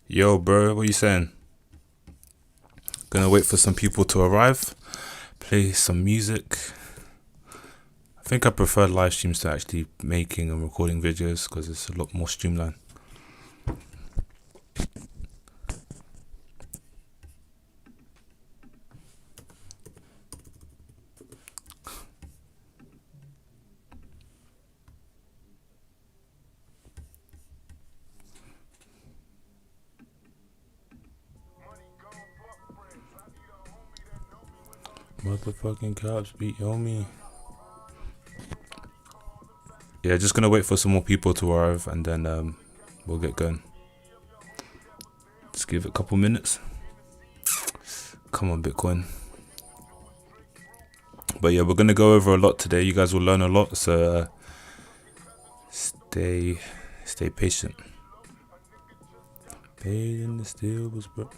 Yo, bro, what you saying? Gonna wait for some people to arrive, play some music. I think I prefer live streams to actually making and recording videos because it's a lot more streamlined. Motherfucking cops beat Omi. Yeah, just gonna wait for some more people to arrive and then we'll get going. Just give it a couple minutes. Come on, Bitcoin. But yeah, we're gonna go over a lot today. You guys will learn a lot, so stay patient. Paid in the steel was bro.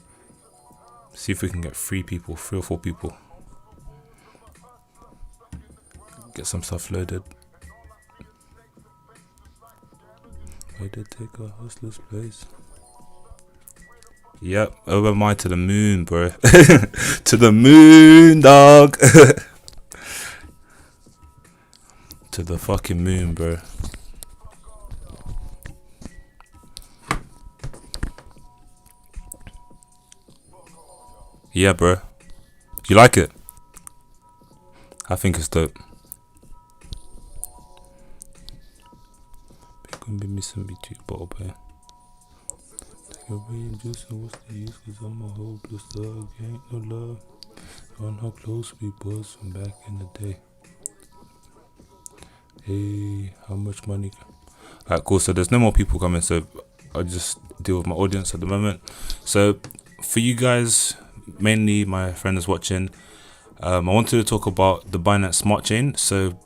See if we can get 3 or 4 people. Get some stuff loaded. Way to take a hustler's place. Yep, OMI to the moon, bro. To the moon, dog. To the fucking moon, bro. Yeah, bro. You like it? I think it's dope. Gonna be missing between bottle pair. Take away and juice and what's the use? Cause I'm a hopeless dog, ain't no love. On how close we was from back in the day. Hey, how much money? Alright, cool. So there's no more people coming, so I'll just deal with my audience at the moment. So for you guys, mainly my friend is watching, I wanted to talk about the Binance Smart Chain. So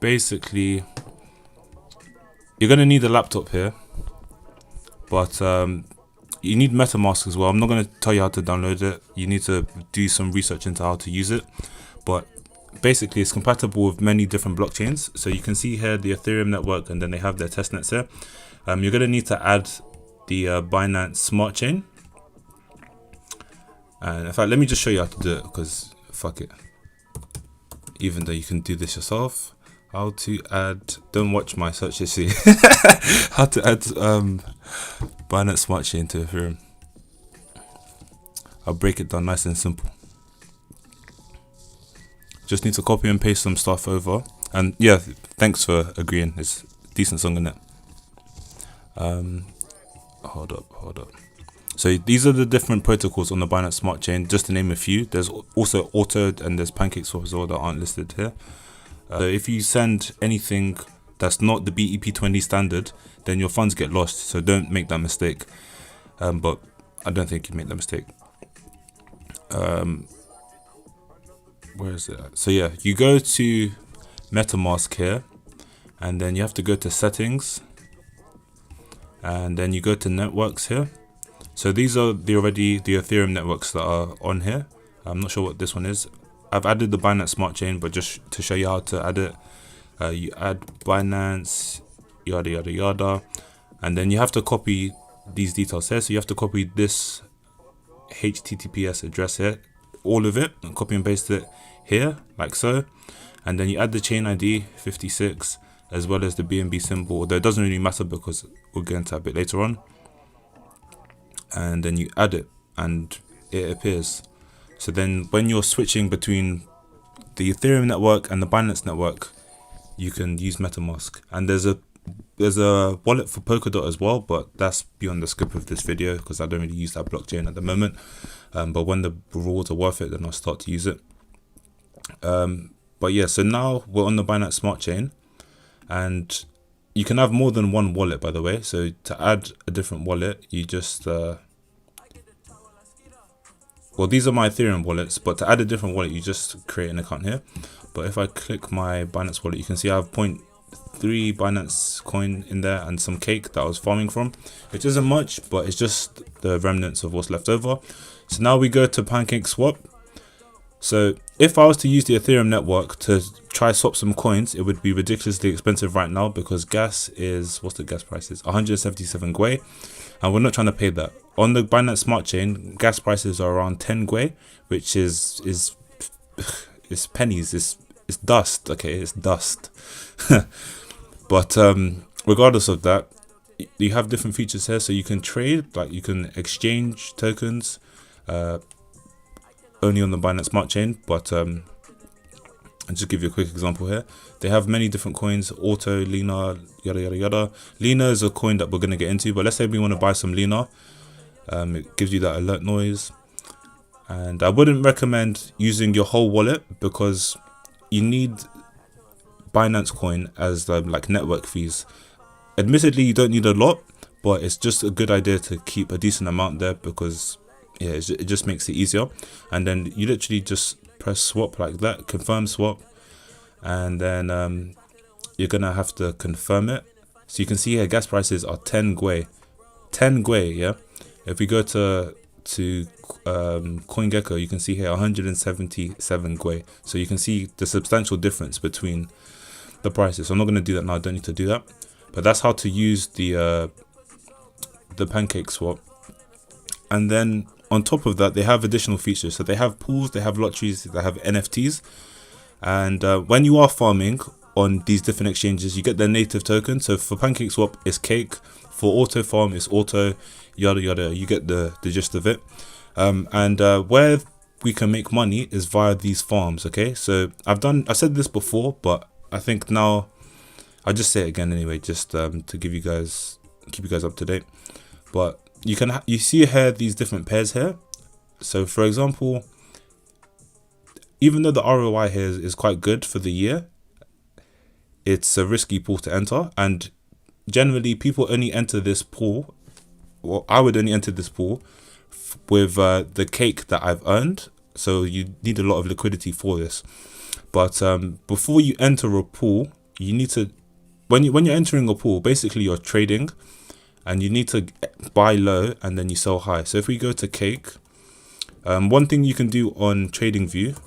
basically, you're going to need a laptop here, but you need MetaMask as well. I'm not going to tell you how to download it. You need to do some research into how to use it, but basically it's compatible with many different blockchains. So you can see here the Ethereum network, and then they have their testnets here. You're going to need to add the Binance Smart Chain. And in fact, let me just show you how to do it, because fuck it. Even though you can do this yourself. How to add, don't watch my search history. How to add Binance Smart Chain to Ethereum. I'll break it down nice and simple. Just need to copy and paste some stuff over. And yeah, thanks for agreeing. It's a decent song, isn't it? Hold up. So these are the different protocols on the Binance Smart Chain, just to name a few. There's also Auto and there's Pancake swap as well that aren't listed here. So if you send anything that's not the BEP20 standard, then your funds get lost. So don't make that mistake. But I don't think you make that mistake. Where is it? So yeah, you go to MetaMask here, and then you have to go to settings, and then you go to networks here. So these are the Ethereum networks that are on here. I'm not sure what this one is. I've added the Binance Smart Chain, but just to show you how to add it, you add Binance, yada yada yada, and then you have to copy these details here. So you have to copy this HTTPS address here, all of it, and copy and paste it here, like so. And then you add the chain ID 56 as well as the BNB symbol, although it doesn't really matter because we'll get into that a bit later on. And then you add it, and it appears. So then when you're switching between the Ethereum network and the Binance network, you can use MetaMask. And there's a wallet for Polkadot as well, but that's beyond the scope of this video because I don't really use that blockchain at the moment. But when the rewards are worth it, then I'll start to use it. But yeah, so now we're on the Binance Smart Chain, and you can have more than one wallet, by the way. So to add a different wallet, you just well, these are my Ethereum wallets, but to add a different wallet, you just create an account here. But if I click my Binance wallet, you can see I have 0.3 Binance coin in there and some cake that I was farming from, which isn't much, but it's just the remnants of what's left over. So now we go to Pancake swap. So if I was to use the Ethereum network to try swap some coins, it would be ridiculously expensive right now because gas is, what's the gas price is? 177 Gwei, and we're not trying to pay that. on the Binance Smart Chain, gas prices are around 10 Gwei, which is it's pennies, it's dust. Okay, it's dust. But regardless of that, you have different features here, so you can trade, like you can exchange tokens only on the Binance Smart Chain. But I'll just give you a quick example here. They have many different coins: Auto, Lina, yada yada yada. Lina is a coin that we're going to get into, but let's say we want to buy some Lina. It gives you that alert noise, and I wouldn't recommend using your whole wallet because you need Binance coin as like network fees. Admittedly, you don't need a lot, but it's just a good idea to keep a decent amount there because yeah, it just makes it easier. And then you literally just press swap like that, confirm swap, and then you're gonna have to confirm it. So you can see here gas prices are 10 Gwei. 10 Gwei, yeah. If we go to CoinGecko, you can see here 177 Gwei. So you can see the substantial difference between the prices. So I'm not going to do that now. I don't need to do that. But that's how to use the pancake swap. And then on top of that, they have additional features. So they have pools, they have lotteries, they have NFTs. And when you are farming on these different exchanges, you get their native token. So for pancake swap, it's cake. For auto farm, it's auto, yada yada. You get the gist of it. And where we can make money is via these farms. Okay, so I said this before, but I think now I'll just say it again anyway, just to keep you guys up to date. But you see here these different pairs here. So for example, even though the ROI here is quite good for the year, it's a risky pool to enter, and generally people only enter this pool. Well, I would only enter this pool with the cake that I've earned. So you need a lot of liquidity for this. But before you enter a pool, you need to, when you're entering a pool, basically you're trading, and you need to buy low and then you sell high. So if we go to cake, one thing you can do on TradingView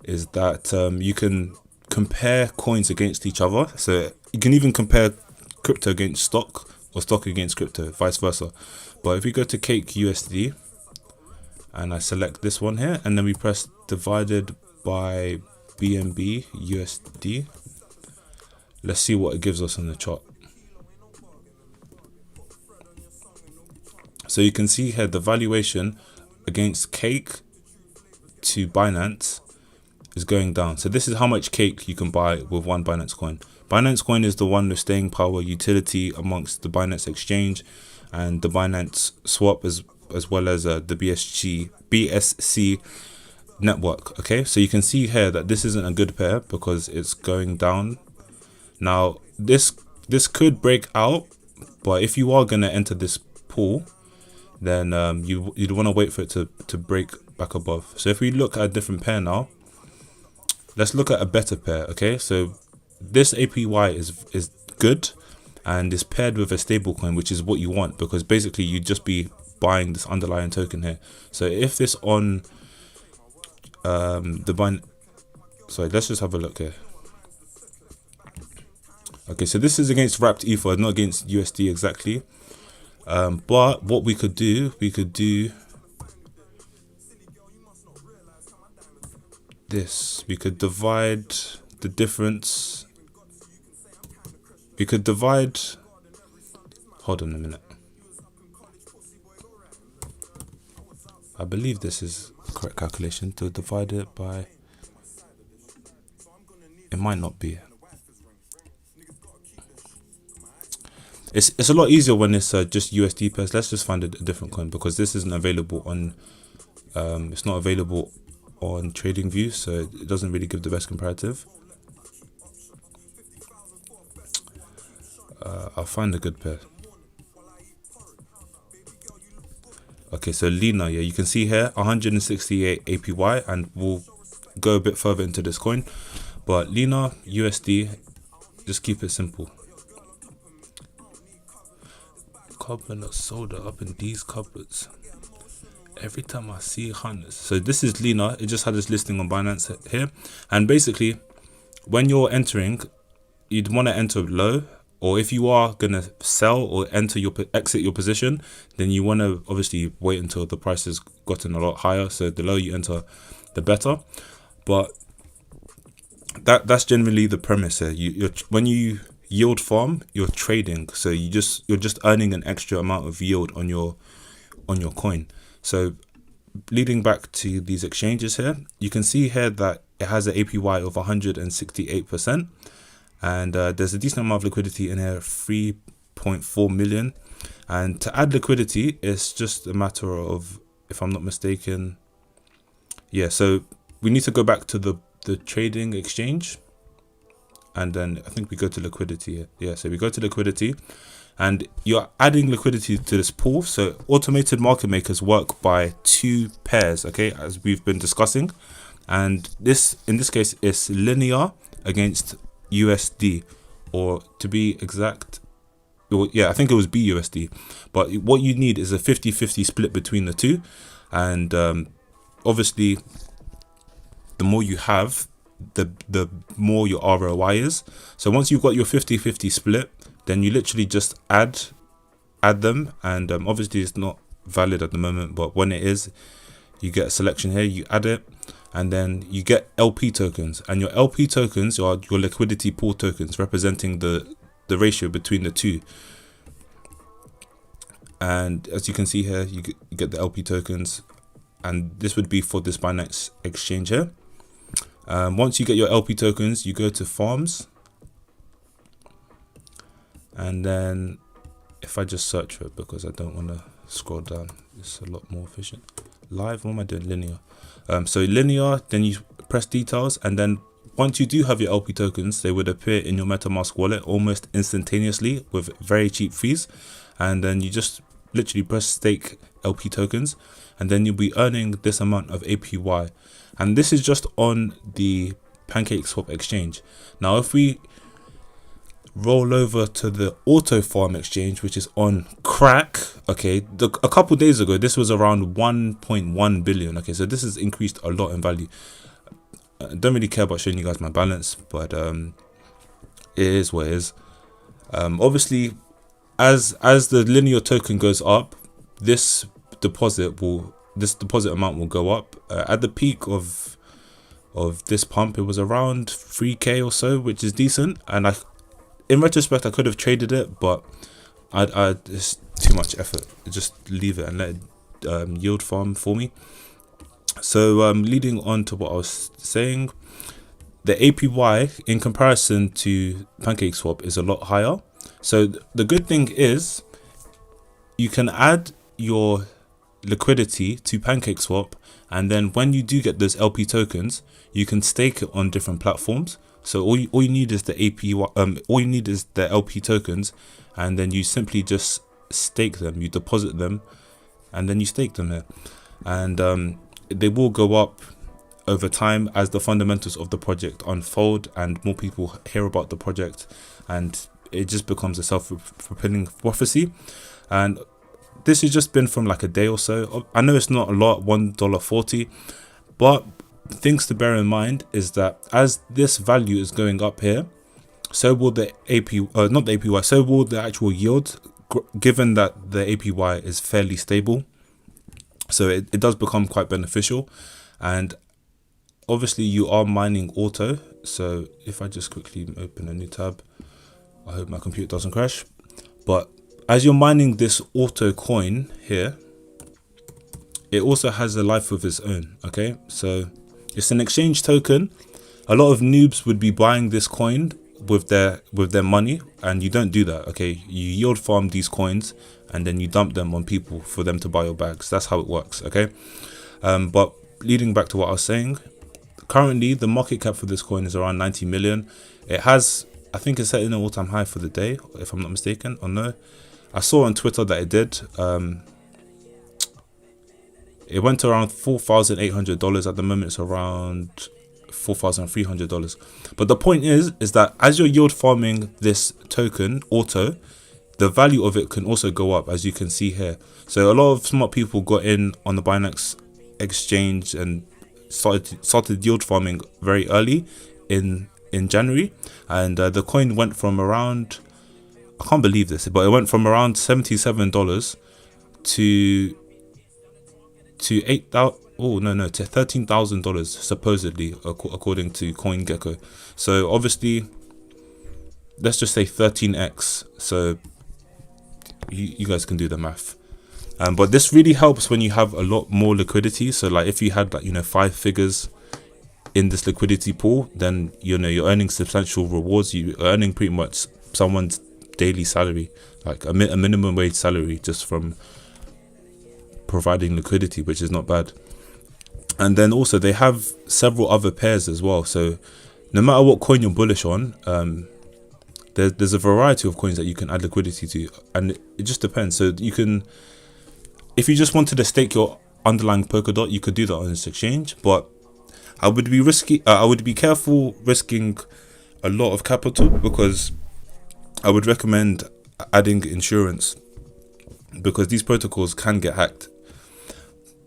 is that you can compare coins against each other. So you can even compare crypto against stock or stock against crypto, vice versa. But if we go to cake USD and I select this one here, and then we press divided by BNB USD, let's see what it gives us on the chart. So you can see here the valuation against cake to Binance is going down. So this is how much cake you can buy with one Binance coin. Binance coin is the one with staying power utility amongst the Binance exchange and the Binance swap as well as the BSC network. Okay, so you can see here that this isn't a good pair because it's going down. Now this could break out, but if you are gonna enter this pool, then you'd want to wait for it to break back above. So if we look at a different pair now, let's look at a better pair. Okay, so this APY is good and is paired with a stable coin, which is what you want, because basically you'd just be buying this underlying token here. So if this on sorry, let's just have a look here. Okay, so this is against wrapped ether, not against USD exactly. But what we could do this. We could divide the difference. We could divide. Hold on a minute. I believe this is the correct calculation to divide it by. It might not be. It's a lot easier when it's just USD pairs. Let's just find a different coin because this isn't available on. It's not available on TradingView, so it doesn't really give the best comparative. I'll find a good pair. Okay, so Lina, yeah, you can see here 168 APY, and we'll go a bit further into this coin. But Lina USD, just keep it simple. Carbonate soda up in these cupboards. Every time I see hunters. So this is Lina. It just had this listing on Binance here, and basically, when you're entering, you'd want to enter low or if you are gonna sell or exit your position, then you want to obviously wait until the price has gotten a lot higher. So the lower you enter, the better. But that's generally the premise here. When you yield farm, you're trading, so you're just earning an extra amount of yield on your coin. So leading back to these exchanges here, you can see here that it has an APY of 168%, and there's a decent amount of liquidity in here, 3.4 million. And to add liquidity, it's just a matter of, if I'm not mistaken, yeah, so we need to go back to the trading exchange, and then I think we go to liquidity. Yeah, so we go to liquidity, and you're adding liquidity to this pool. So automated market makers work by 2 pairs, okay, as we've been discussing. And this, in this case, is linear against USD, or to be exact, yeah, I think it was BUSD. But what you need is a 50-50 split between the two. And obviously, the more you have, the more your ROI is. So once you've got your 50-50 split, then you literally just add them. And obviously it's not valid at the moment, but when it is, you get a selection here, you add it, and then you get LP tokens. And your LP tokens are your liquidity pool tokens, representing the ratio between the two. And as you can see here, you get the LP tokens, and this would be for this Binance exchange here. Once you get your LP tokens, you go to farms, and then if I just search for it, because I don't want to scroll down, it's a lot more efficient. Live, what am I doing? Linear. So linear, then you press details, and then once you do have your LP tokens, they would appear in your MetaMask wallet almost instantaneously with very cheap fees. And then you just literally press stake LP tokens, and then you'll be earning this amount of APY. And this is just on the Pancake Swap exchange. Now, if we roll over to the Auto Farm exchange, which is on Crack, okay, a couple days ago, this was around 1.1 billion. Okay, so this has increased a lot in value. I don't really care about showing you guys my balance, but it is what it is. Obviously, as the linear token goes up, this deposit amount will go up. At the peak of this pump, it was around 3k or so, which is decent. And in retrospect, I could have traded it, but it's too much effort. Just leave it and let it yield farm for me. So leading on to what I was saying, the APY in comparison to PancakeSwap is a lot higher. So the good thing is you can add your liquidity to PancakeSwap, and then when you do get those LP tokens, you can stake it on different platforms. So all you need is the APY, all you need is the LP tokens, and then you simply just stake them, you deposit them, and then you stake them here. And they will go up over time as the fundamentals of the project unfold and more people hear about the project, and it just becomes a self-fulfilling prophecy. And this has just been from like a day or so. I know it's not a lot, $1.40, but things to bear in mind is that as this value is going up here, so will the not the APY, so will the actual yield, given that the APY is fairly stable. So it does become quite beneficial. And obviously you are mining auto. So if I just quickly open a new tab, I hope my computer doesn't crash. But as you're mining this auto coin here, it also has a life of its own. Okay, so it's an exchange token. A lot of noobs would be buying this coin with their money, and you don't do that. Okay, you yield farm these coins and then you dump them on people for them to buy your bags. That's how it works. Okay, but leading back to what I was saying, currently the market cap for this coin is around 90 million. It has, I think it's set in an all-time high for the day, if I'm not mistaken, or no, I saw on Twitter that it did. It went to around $4,800. At the moment it's around $4,300. But the point is that as you're yield farming this token auto, the value of it can also go up, as you can see here. So a lot of smart people got in on the Binance exchange and started yield farming very early in January, and the coin went from around I can't believe this, but it went from around $77 to $8,000. Oh no, to $13,000 supposedly, according to CoinGecko. So obviously, let's just say 13x. So you guys can do the math. But this really helps when you have a lot more liquidity. So like if you had like 5 figures in this liquidity pool, then you're earning substantial rewards. You're earning pretty much someone's daily salary, like a minimum wage salary, just from providing liquidity, which is not bad. And then also they have several other pairs as well. So no matter what coin you're bullish on, there's a variety of coins that you can add liquidity to, and it just depends. So you can, if you just wanted to stake your underlying Polkadot, you could do that on this exchange. But I would be careful risking a lot of capital, because I would recommend adding insurance, because these protocols can get hacked.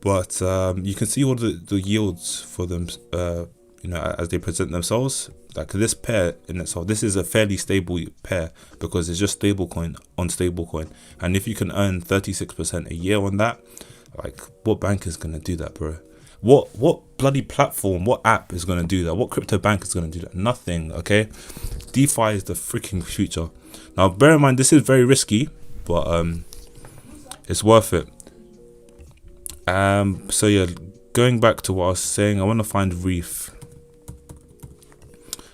But you can see all the yields for them, as they present themselves. Like this pair in itself, this is a fairly stable pair, because it's just stablecoin on stablecoin. And if you can earn 36% a year on that, like what bank is gonna do that, bro? What bloody platform, what app is gonna do that? What crypto bank is gonna do that? Nothing. Okay, DeFi is the freaking future. Now bear in mind, this is very risky, but it's worth it. So yeah, going back to what I was saying, I want to find reef.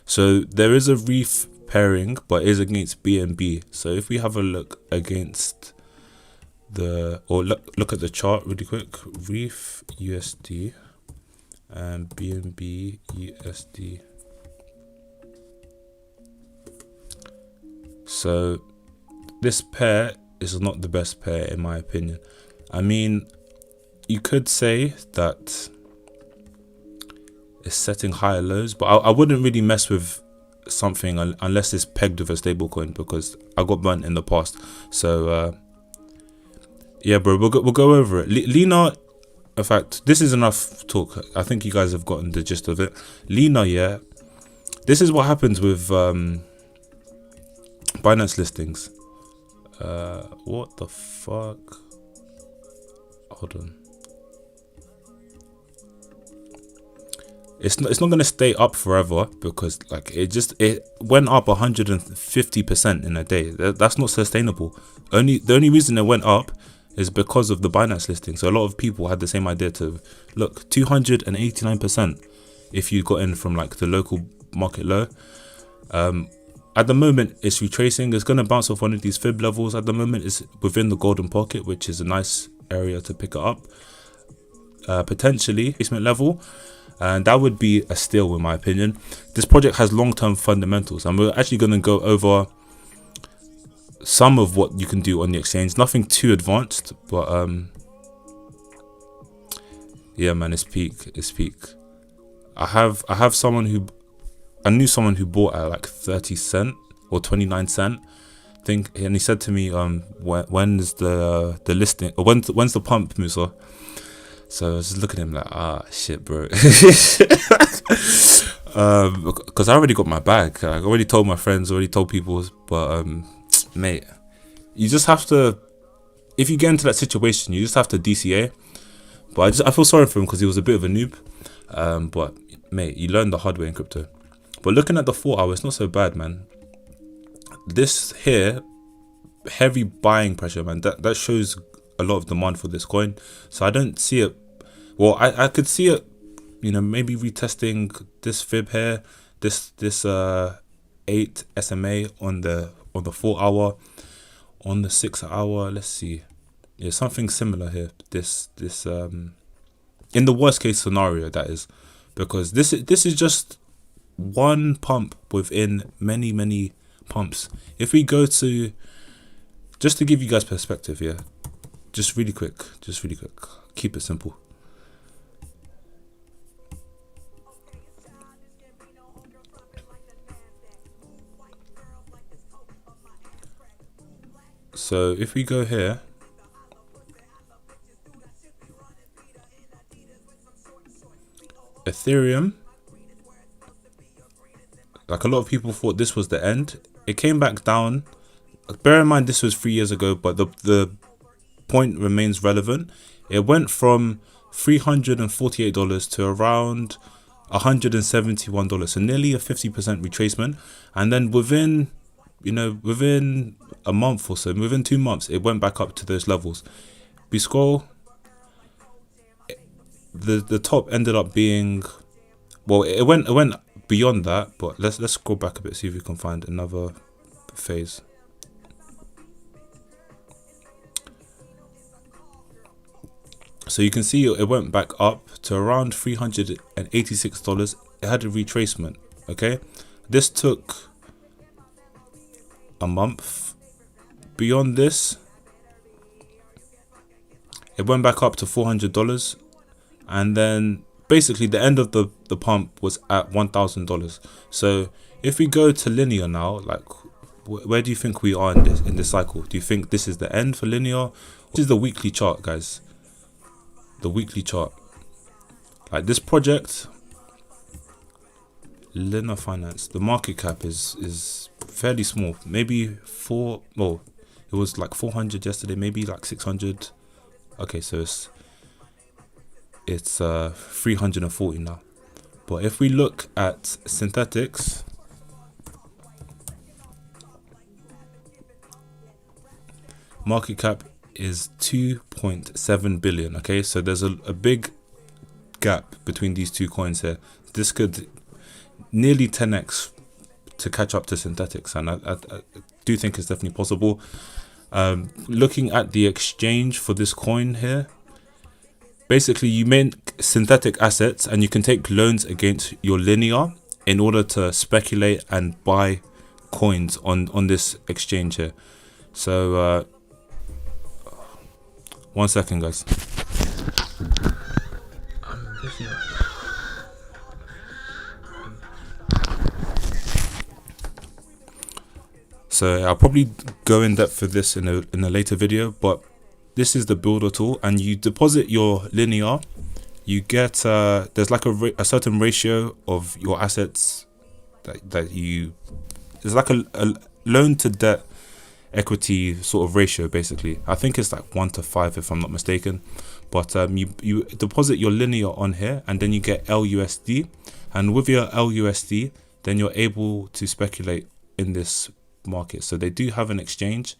So there is a reef pairing, but it is against BNB. So if we have a look against look at the chart really quick, reef USD and BNB USD. So this pair is not the best pair in my opinion. I mean, you could say that it's setting higher lows, but I wouldn't really mess with something unless it's pegged with a stablecoin, because I got burnt in the past. So yeah, bro, we'll go over it. Lina, in fact, this is enough talk. I think you guys have gotten the gist of it. Lina, yeah, this is what happens with Binance listings. What the fuck? Hold on. It's not going to stay up forever, because like it went up 150% in a day. That's not sustainable. The only reason it went up is because of the Binance listing. So a lot of people had the same idea to look 289% if you got in from like the local market low. At the moment it's retracing. It's going to bounce off one of these fib levels. At the moment it's within the golden pocket, which is a nice area to pick it up. Potentially basement level. And that would be a steal in my opinion. This project has long-term fundamentals, and we're actually going to go over some of what you can do on the exchange. Nothing too advanced, but yeah, man, it's peak. I knew someone who bought at like 30 cent or 29 cent thing, and he said to me, when is the listing, or when's the pump, Musa? So I was just looking at him like, shit, bro. Because I already got my bag. I already told my friends, already told people. But mate, you just have to, if you get into that situation, you just have to DCA. But I feel sorry for him because he was a bit of a noob. But mate, you learn the hard way in crypto. But looking at the 4 hour, it's not so bad, man. This here, heavy buying pressure, man. That shows a lot of demand for this coin. So I don't see it. Well, I could see it, maybe retesting this fib here, this 8 SMA on the 4 hour, on the 6 hour. Let's see, yeah, something similar here. This in the worst case scenario, that is, because this is just one pump within many pumps. If we go to, just to give you guys perspective here, just really quick, keep it simple. So if we go here, Ethereum, like a lot of people thought this was the end. It came back down bear in mind this was 3 years ago, but the point remains relevant. It went from $348 to around $171, so nearly a 50% retracement. And then within a month or so, within 2 months, it went back up to those levels. We scroll, the top ended up being, well, it went beyond that, but let's scroll back a bit, see if we can find another phase. So you can see it went back up to around $386. It had a retracement. Okay, this took a month. Beyond this, it went back up to $400, and then basically the end of the pump was at $1,000. So if we go to linear now, like where do you think we are in this cycle? Do you think this is the end for linear? This is the weekly chart, guys. The weekly chart, like this project, Lina Finance, the market cap is fairly small. Maybe it was like 400 yesterday, maybe like 600. Okay, so it's 340 now. But if we look at synthetics, market cap is 2.7 billion. Okay, so there's a big gap between these two coins here. This could nearly 10x to catch up to synthetics, and I do think it's definitely possible. Looking at the exchange for this coin here, basically you make synthetic assets and you can take loans against your linear in order to speculate and buy coins on this exchange here. So 1 second, guys. So I'll probably go in depth for this in a later video, but this is the builder tool, and you deposit your linear. You get there's like a certain ratio of your assets that you, it's like a loan to debt equity sort of ratio. Basically, I think it's like 1 to 5 if I'm not mistaken. But you deposit your linear on here, and then you get LUSD, and with your LUSD then you're able to speculate in this market. So they do have an exchange,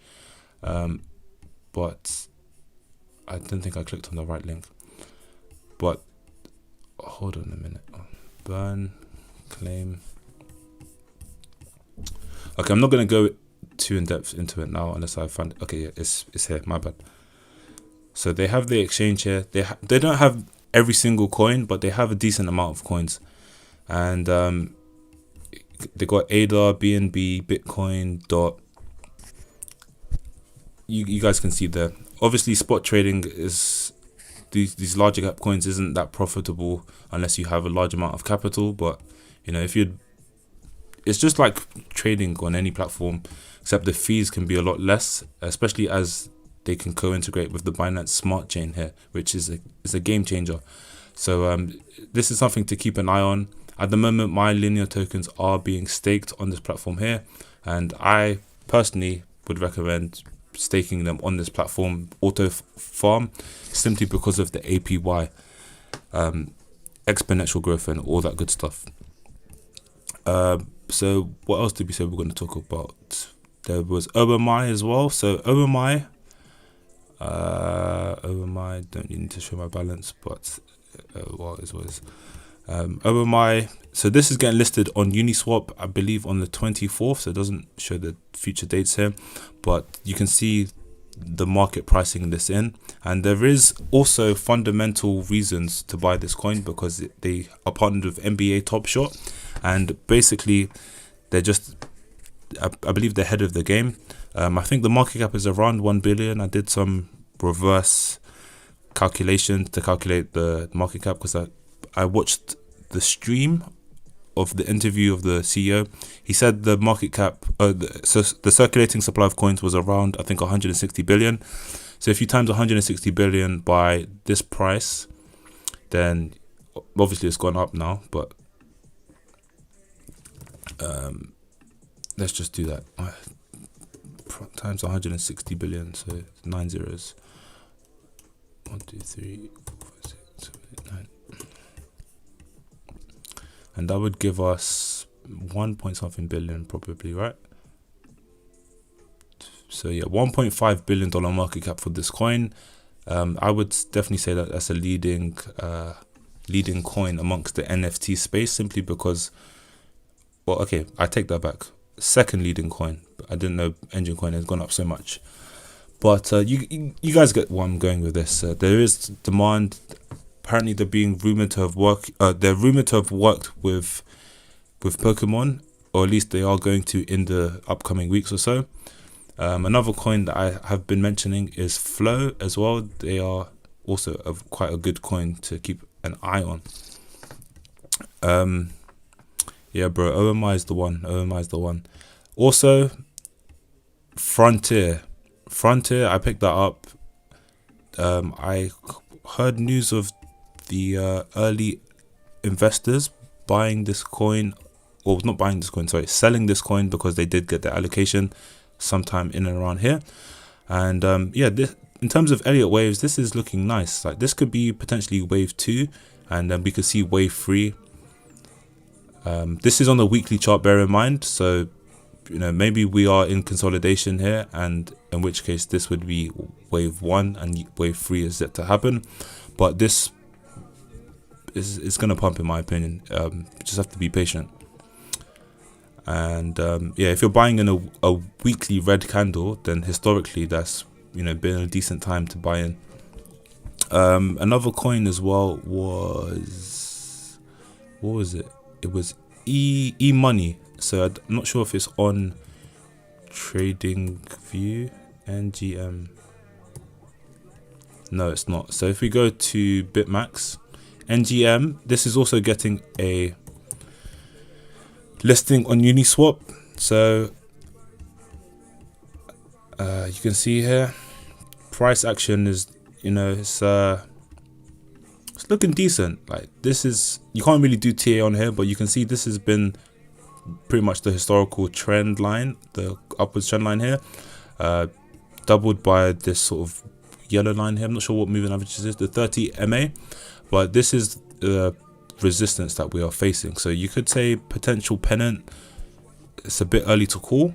but I don't think I clicked on the right link. But hold on a minute. Burn, claim. Okay, I'm not gonna go too in depth into it now unless I find it. Okay, yeah, it's here, my bad. So they have the exchange here. They don't have every single coin, but they have a decent amount of coins. And they got ADA, BNB, Bitcoin, DOT. You guys can see there. Obviously spot trading is these larger cap coins isn't that profitable unless you have a large amount of capital. But you know, it's just like trading on any platform, except the fees can be a lot less, especially as they can co-integrate with the Binance Smart Chain here, which is a game changer. So this is something to keep an eye on. At the moment, my linear tokens are being staked on this platform here, and I personally would recommend staking them on this platform, Auto Farm, simply because of the APY, exponential growth and all that good stuff. So what else did we say we're going to talk about? There was OMI as well. So OMI, don't need to show my balance, but what is OMI. So this is getting listed on Uniswap, I believe, on the 24th. So it doesn't show the future dates here, but you can see the market pricing this in. And there is also fundamental reasons to buy this coin, because they are partnered with NBA Top Shot, and basically they're just, I believe, they're ahead of the game. I think the market cap is around 1 billion. I did some reverse calculations to calculate the market cap, because I watched the stream of the interview of the CEO. He said the market cap, the circulating supply of coins was around, I think, 160 billion. So if you times 160 billion by this price, then obviously it's gone up now, but let's just do that. times 160 billion, so 9 zeros. 1, 2, 3, 4, 5, 6, 7, 8, 9. And that would give us 1 point something billion probably, right? So yeah, $1.5 billion market cap for this coin. I would definitely say that that's a leading coin amongst the NFT space, simply because, well, okay, I take that back. Second leading coin. I didn't know Engine Coin has gone up so much. But you guys get where I'm going with this. There is demand. Apparently, they're being rumored to have worked. They're rumored to have worked with Pokemon, or at least they are going to in the upcoming weeks or so. Another coin that I have been mentioning is Flow as well. They are also quite a good coin to keep an eye on. Yeah, bro, OMI is the one. OMI is the one. Also, Frontier, I picked that up. I heard news of the early investors buying this coin, or not buying this coin, sorry, selling this coin, because they did get the allocation sometime in and around here. And yeah, this, in terms of Elliott waves, this is looking nice. Like, this could be potentially wave 2, and then we could see wave 3. This is on the weekly chart, bear in mind. So, you know, maybe we are in consolidation here, and in which case this would be wave 1 and wave 3 is yet to happen. But this is going to pump, in my opinion. Just have to be patient. And yeah, if you're buying in a weekly red candle, then historically that's, you know, been a decent time to buy in. Another coin as well was, what was it? It was e-money. So I'm not sure if it's on Trading View. NGM. No, it's not. So if we go to Bitmax, NGM, this is also getting a listing on Uniswap. So you can see here, price action is, you know, it's looking decent. Like, this is, you can't really do TA on here, but you can see this has been pretty much the historical trend line, the upwards trend line here, doubled by this sort of yellow line here. I'm not sure what moving averages is, the 30 MA, but this is the resistance that we are facing. So you could say potential pennant. It's a bit early to call,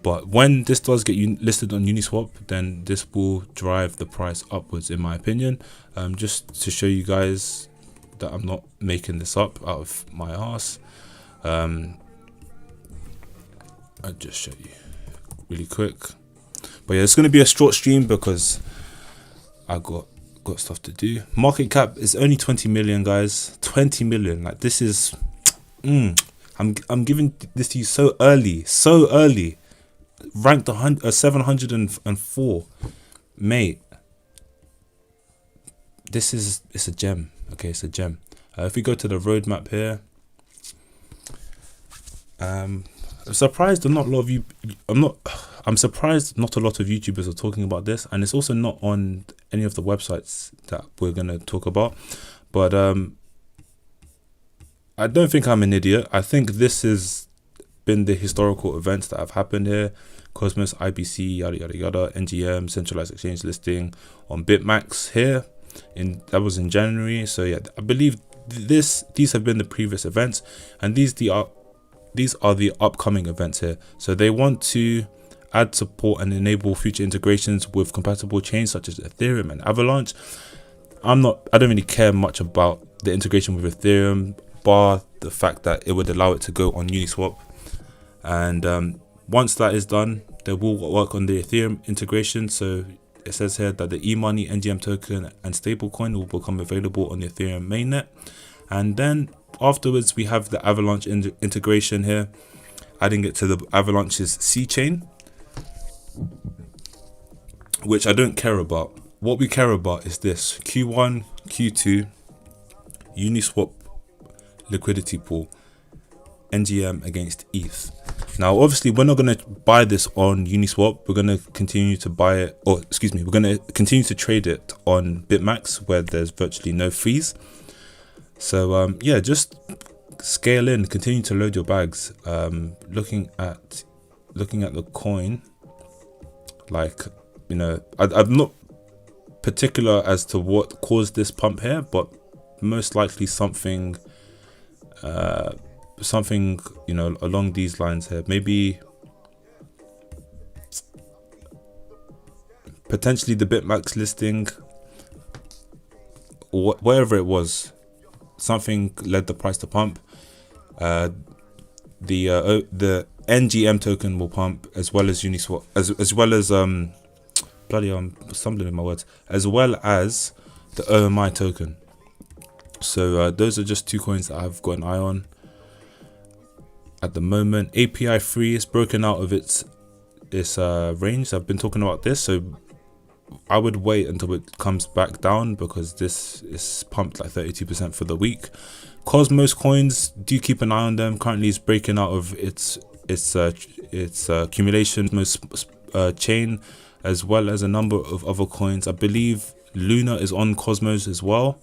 but when this does get listed on Uniswap, then this will drive the price upwards, in my opinion. Just to show you guys that I'm not making this up out of my ass, I'll just show you really quick. But yeah, it's going to be a short stream because I got stuff to do. Market cap is only 20 million, guys. 20 million. Like, this is I'm giving this to you so early, ranked 704, mate. It's a gem. Okay, it's a gem. If we go to the roadmap here, I'm surprised not a lot of you. I'm surprised not a lot of YouTubers are talking about this, and it's also not on any of the websites that we're gonna talk about. But I don't think I'm an idiot. I think this has been the historical events that have happened here. Cosmos, IBC, yada yada yada, NGM, centralized exchange listing on Bitmax here. That was in January. So yeah, I believe these have been the previous events, and these are the upcoming events here. So they want to add support and enable future integrations with compatible chains such as Ethereum and Avalanche. I don't really care much about the integration with Ethereum, bar the fact that it would allow it to go on Uniswap. And once that is done, they will work on the Ethereum integration. So it says here that the e-money, NGM token and stablecoin will become available on the Ethereum mainnet. And then afterwards, we have the Avalanche integration here, adding it to the Avalanche's C chain, which I don't care about. What we care about is this: Q1, Q2, Uniswap liquidity pool, NGM against ETH. Now, obviously, we're not going to buy this on Uniswap. We're going to continue to buy it, or excuse me, we're going to continue to trade it on Bitmax, where there's virtually no fees. So yeah, just scale in, continue to load your bags. Looking at the coin, Like, you know, I'm not particular as to what caused this pump here, but most likely something you know, along these lines here. Maybe potentially the Bitmax listing, or whatever it was, something led the price to pump. The NGM token will pump, as well as Uniswap, as well as bloody I'm stumbling in my words, as well as the OMI token. So those are just two coins that I've got an eye on at the moment. API 3 is broken out of its range. I've been talking about this, so I would wait until it comes back down, because this is pumped like 32% for the week. Cosmos coins, do keep an eye on them. Currently it's breaking out of its accumulation chain, as well as a number of other coins. I believe Luna is on Cosmos as well,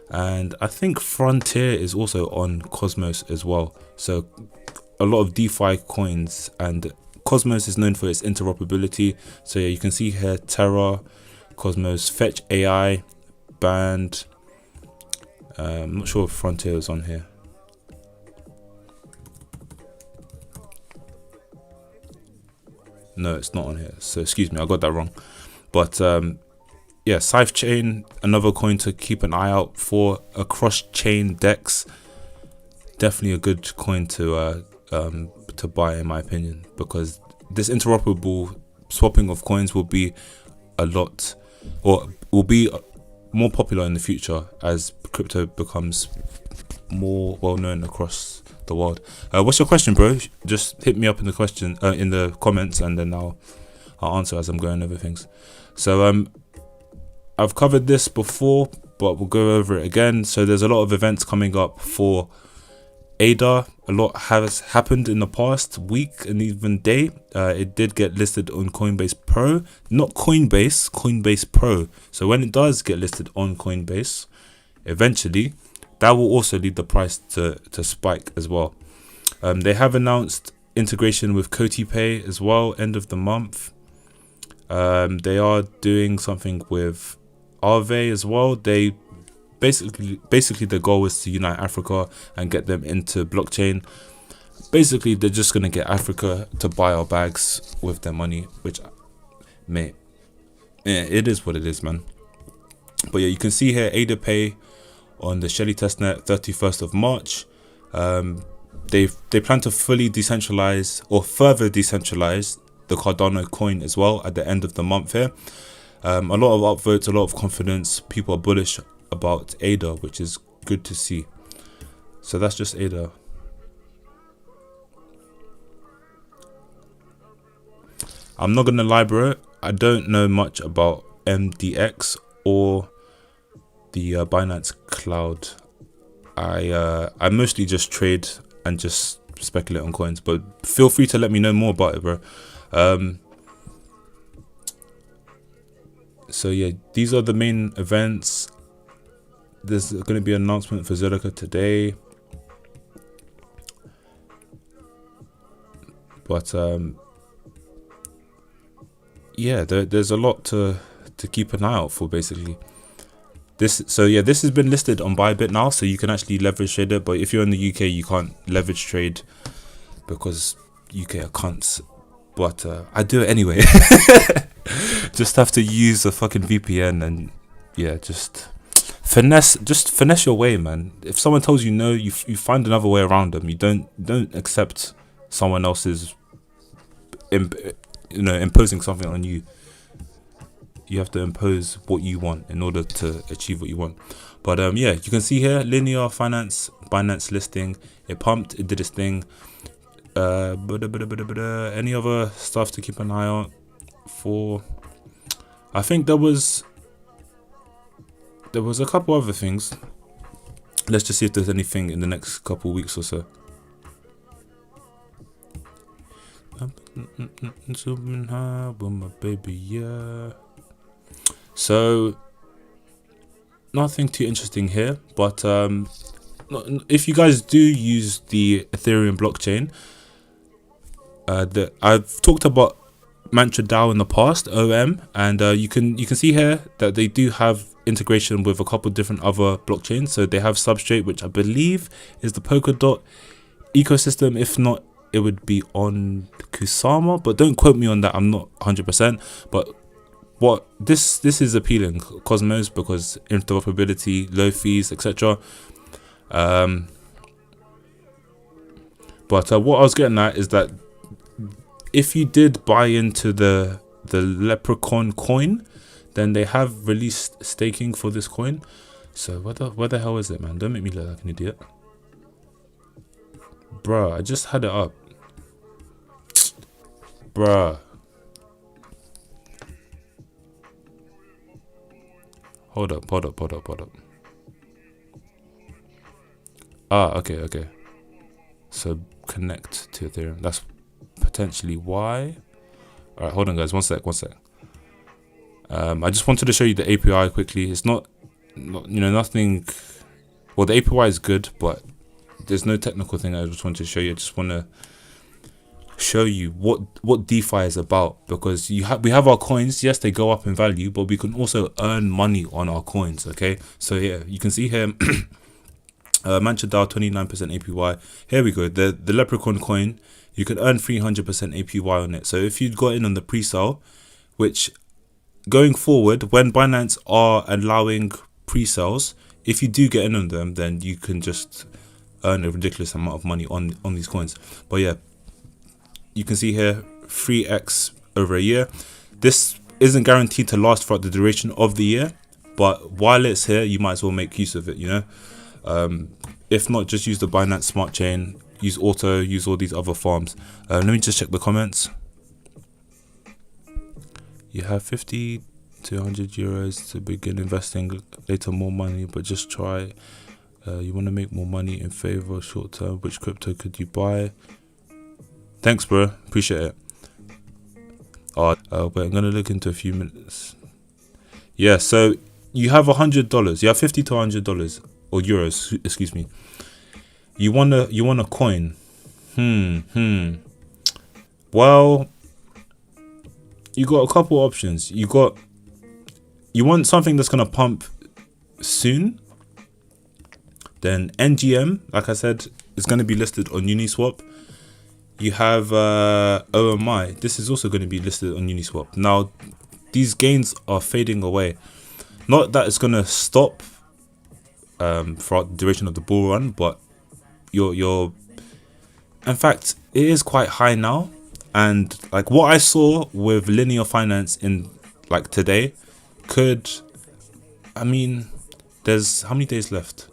and I think Frontier is also on Cosmos as well. So a lot of DeFi coins, and Cosmos is known for its interoperability. So yeah, you can see here Terra, Cosmos, Fetch AI, Band. I'm not sure if Frontier is on here. No, it's not on here. So excuse me, I got that wrong. But yeah, Scythe Chain, another coin to keep an eye out for. A cross-chain DEX, definitely a good coin to buy, in my opinion, because this interoperable swapping of coins will be a lot, or will be more popular in the future as crypto becomes more well known across the world. What's your question, bro? Just hit me up in the comments, and then I'll answer as I'm going over things. So I've covered this before, but we'll go over it again. So there's a lot of events coming up for ADA. A lot has happened in the past week and even day. It did get listed on Coinbase Pro, not Coinbase, Coinbase Pro. So when it does get listed on Coinbase, eventually, that will also lead the price to spike as well. They have announced integration with Coti Pay as well, end of the month. They are doing something with Aave as well. They basically the goal is to unite Africa and get them into blockchain. Basically, they're just gonna get Africa to buy our bags with their money, which, mate, yeah, it is what it is, man. But yeah, you can see here ADA Pay on the Shelly testnet, 31st of March. They plan to fully decentralize or further decentralize the Cardano coin as well at the end of the month here. A lot of upvotes, a lot of confidence. People are bullish about ADA, which is good to see. So that's just ADA. I'm not gonna lie, bro, I don't know much about MDX or the Binance Cloud. I mostly just trade and just speculate on coins, but feel free to let me know more about it, bro. So yeah, these are the main events. There's going to be an announcement for Zodica today, but yeah, there's a lot to keep an eye out for, basically. This has been listed on Bybit now, so you can actually leverage trade it. But if you're in the UK, you can't leverage trade because UK are cunts. But I do it anyway. Just have to use a fucking VPN, and yeah, just finesse your way, man. If someone tells you no, you find another way around them. You don't accept someone else's imposing something on you. You have to impose what you want in order to achieve what you want. But yeah, you can see here Linear Finance Binance listing. It pumped, it did its thing. Any other stuff to keep an eye on for? I think there was a couple other things. Let's just see if there's anything in the next couple weeks or so. So nothing too interesting here, but if you guys do use the Ethereum blockchain, I've talked about Mantra DAO in the past, OM, and you can see here that they do have integration with a couple different other blockchains. So they have Substrate, which I believe is the Polkadot ecosystem. If not, it would be on Kusama, but don't quote me on that. I'm not 100%. But what this is appealing, Cosmos, because interoperability, low fees, etc. But what I was getting at is that if you did buy into the Leprechaun coin, then they have released staking for this coin. So where the hell is it, man? Don't make me look like an idiot, bruh. I just had it up, bruh. Hold up. Ah, okay. So connect to Ethereum. That's potentially why. All right, hold on, guys. One sec. I just wanted to show you the API quickly. It's not nothing. Well, the API is good, but there's no technical thing I just wanted to show you. I just want to show you what DeFi is about, because we have our coins. Yes, they go up in value, but we can also earn money on our coins. Okay, so yeah, you can see here. Mantra DAO 29% APY. Here we go. The Leprechaun coin, you can earn 300% APY on it. So if you'd got in on the pre-sale, which going forward, when Binance are allowing pre-sales, if you do get in on them, then you can just earn a ridiculous amount of money on these coins. But yeah, you can see here 3x over a year. This isn't guaranteed to last throughout the duration of the year, but while it's here, you might as well make use of it, you know. If not, just use the Binance Smart Chain, use Auto, use all these other farms. Let me just check the comments. You have 50 to 100 euros to begin investing, later more money, but just try. You want to make more money in favor short term. Which crypto could you buy? Thanks, bro. Appreciate it. But I'm gonna look into a few minutes. Yeah, so you have $100. You have $50 to $100 or euros. Excuse me. You want a coin? Well, you got a couple options. You want something that's gonna pump soon. Then NGM, like I said, is gonna be listed on Uniswap. You have OMI. This is also going to be listed on Uniswap. Now, these gains are fading away. Not that it's going to stop throughout the duration of the bull run, but in fact, it is quite high now. And like what I saw with linear finance in like today there's how many days left?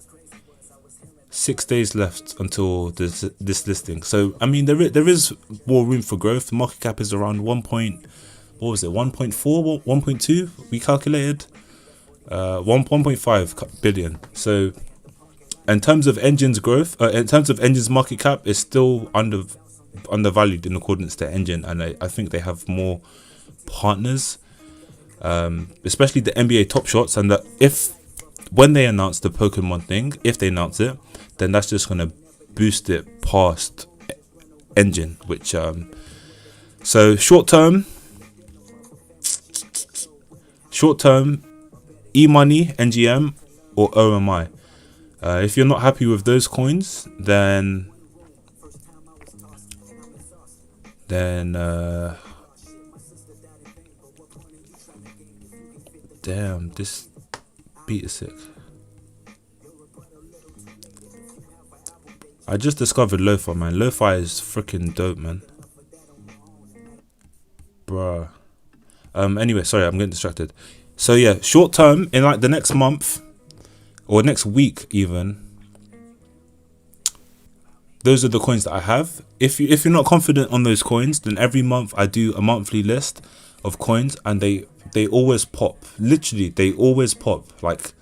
6 days left until this listing. So I mean, there is more room for growth. The market cap is around 1.4, 1.2 we calculated, 1.5 billion. So in terms of Engine's growth, in terms of Engine's market cap, is still undervalued in accordance to Engine, and I think they have more partners, especially the NBA Top Shots. And that when they announce the Pokemon thing, if they announce it, then that's just going to boost it past Engine, which so short term e-money, NGM or OMI. If you're not happy with those coins, then damn, this beat is sick. I just discovered lo-fi, man. Lo-fi is freaking dope, man. Bruh. Anyway, sorry, I'm getting distracted. So yeah, short term, in like the next month or next week even, those are the coins that I have. If you're not confident on those coins, then every month I do a monthly list of coins, and they always pop. Literally, they always pop. Like,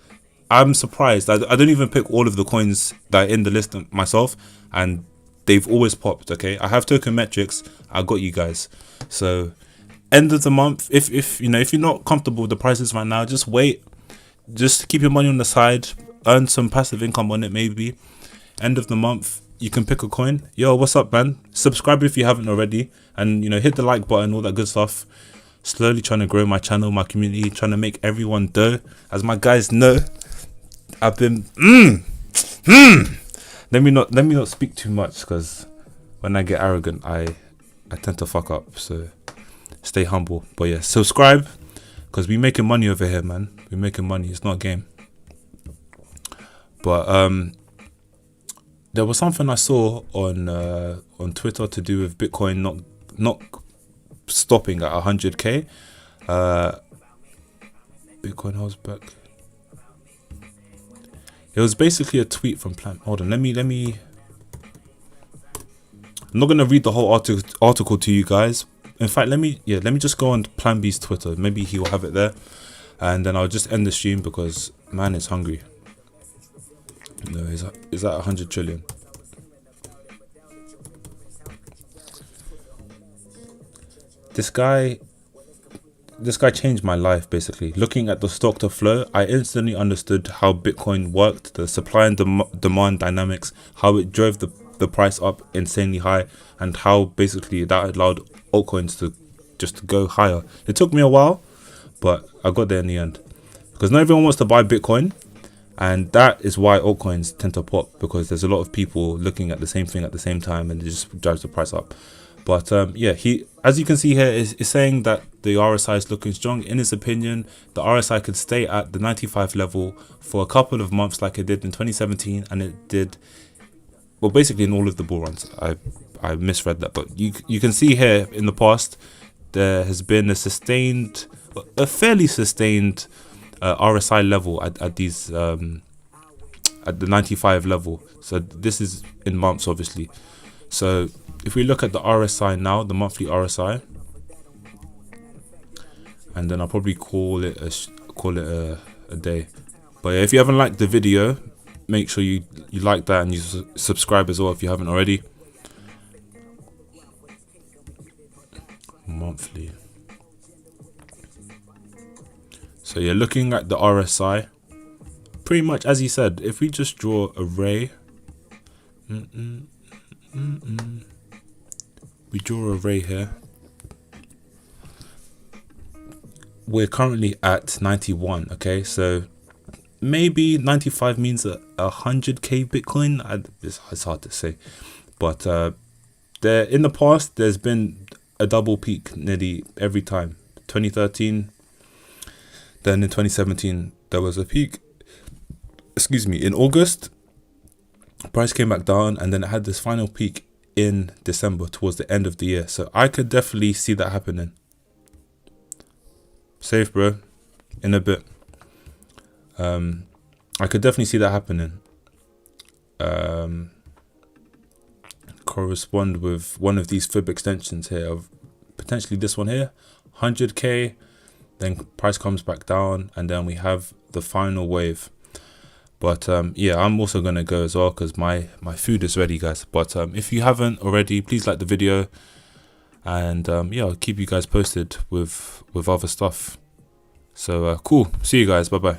I'm surprised. I don't even pick all of the coins that are in the list myself, and they've always popped. Okay, I have token metrics. I got you guys. So end of the month, if you're not comfortable with the prices right now, just wait. Just keep your money on the side, earn some passive income on it maybe. End of the month, you can pick a coin. Yo, what's up, man? Subscribe if you haven't already, and you know, hit the like button, all that good stuff. Slowly trying to grow my channel, my community, trying to make everyone dough. As my guys know, I've been let me not speak too much, because when I get arrogant, I tend to fuck up. So stay humble. But yeah, subscribe, because we making money over here, man. We're making money. It's not a game. But there was something I saw on Twitter to do with Bitcoin not stopping at 100k. Bitcoin holds back. It was basically a tweet from Plan. Hold on, let me. I'm not gonna read the whole article to you guys. In fact, let me just go on Plan B's Twitter. Maybe he will have it there, and then I'll just end the stream because man is hungry. No, is that 100 trillion? This guy changed my life, basically. Looking at the stock to flow, I instantly understood how Bitcoin worked, the supply and demand dynamics, how it drove the price up insanely high, and how basically that allowed altcoins to just go higher. It took me a while, but I got there in the end. Because not everyone wants to buy Bitcoin, and that is why altcoins tend to pop, because there's a lot of people looking at the same thing at the same time, and it just drives the price up. But yeah, he, as you can see here, is saying that the RSI is looking strong. In his opinion, the RSI could stay at the 95 level for a couple of months like it did in 2017, and it did, well, basically in all of the bull runs. I misread that, but you can see here in the past, there has been a fairly sustained RSI level at these at the 95 level. So this is in months, obviously. So if we look at the RSI now, the monthly RSI, and then I'll probably call it a day. But yeah, if you haven't liked the video, make sure you like that, and you subscribe as well if you haven't already. Monthly. So you're looking at the RSI, pretty much as he said. If we just draw a ray, we draw a ray here. We're currently at 91. Okay, so maybe 95 means 100k Bitcoin. It's hard to say, but there in the past there's been a double peak nearly every time. 2013, then in 2017 there was a peak. Excuse me, in August, price came back down, and then it had this final peak in December towards the end of the year. So I could definitely see that happening. Safe, bro. In a bit. I could definitely see that happening. Correspond with one of these fib extensions here, of potentially this one here, 100k, then price comes back down, and then we have the final wave. But yeah, I'm also gonna go as well, because my food is ready, guys. But if you haven't already, please like the video, and yeah, I'll keep you guys posted with other stuff. So cool, see you guys, bye bye.